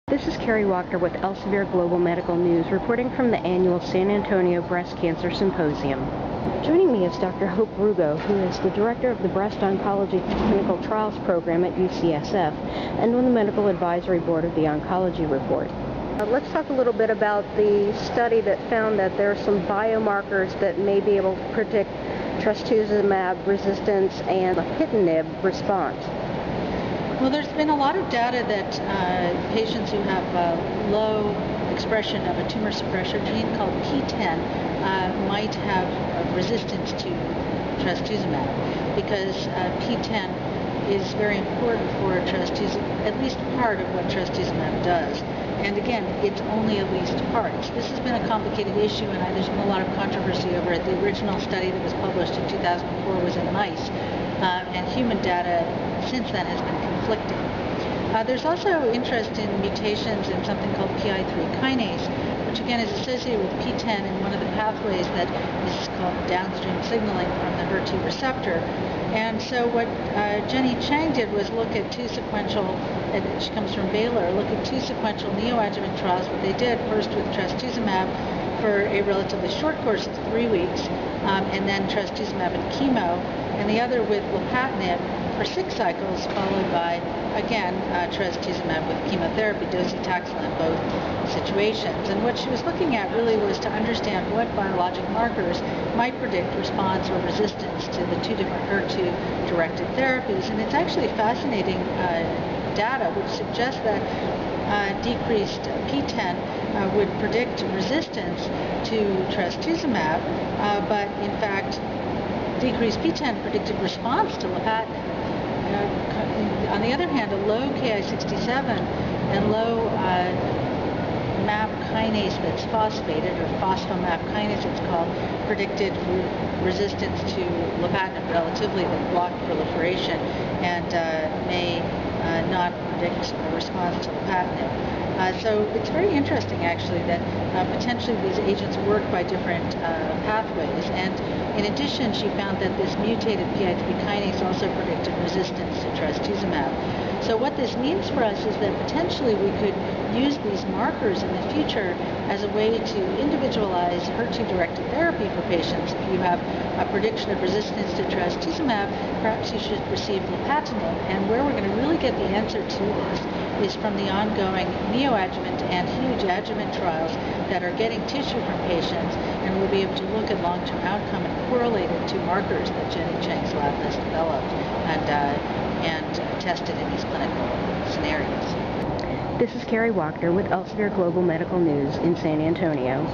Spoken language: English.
This is Kerri Wachter with Elsevier Global Medical News, reporting from the annual San Antonio Breast Cancer Symposium. Joining me is Dr. Hope Rugo, who is the Director of the Breast Oncology Clinical Trials Program at UCSF and on the Medical Advisory Board of the Oncology Report. Let's talk a little bit about the study that found that there are some biomarkers that may be able to predict trastuzumab resistance and lapatinib response. Well, there's been a lot of data that patients who have low expression of a tumor suppressor gene called P10 might have resistance to trastuzumab, because P10 is very important for trastuzumab, at least part of what trastuzumab does. And again, it's only at least parts. This has been a complicated issue, and there's been a lot of controversy over it. The original study that was published in 2004 was in mice, and human data since then has been conflicting. There's also interest in mutations in something called PI3 kinase, which again is associated with P10 in one of the pathways that is called downstream signaling from the HER2 receptor. And so what Jenny Chang did was look at two sequential, and she comes from Baylor, look at two sequential neoadjuvant trials. What they did first with trastuzumab for a relatively short course of 3 weeks, and then trastuzumab and chemo, and the other with lapatinib for 6 cycles, followed by, again, trastuzumab with chemotherapy, docetaxel in both situations. And what she was looking at really was to understand what biologic markers might predict response or resistance to the two different HER2-directed therapies. And it's actually fascinating data which suggests that decreased P10 would predict resistance to trastuzumab, but in fact, decreased P10 predicted response to lapatinib. On the other hand, a low Ki67 and low MAP kinase that's phosphated, or phospho-MAP kinase it's called, predicted resistance to lapatinib relatively, that blocked proliferation, and may not predict a response to lapatinib. So it's very interesting, actually, that potentially these agents work by different pathways. And in addition, she found that this mutated PI3 kinase also predicted resistance to trastuzumab. So what this means for us is that potentially we could use these markers in the future as a way to individualize HER2-directed therapy for patients. If you have a prediction of resistance to trastuzumab, perhaps you should receive lapatinib. And where we're going to really get the answer to this is from the ongoing neoadjuvant and huge adjuvant trials that are getting tissue from patients, and we'll be able to look at long-term outcome and correlate it to markers that Jenny Chang's lab has developed and tested in these clinical scenarios. This is Kerri Wachter with Elsevier Global Medical News in San Antonio.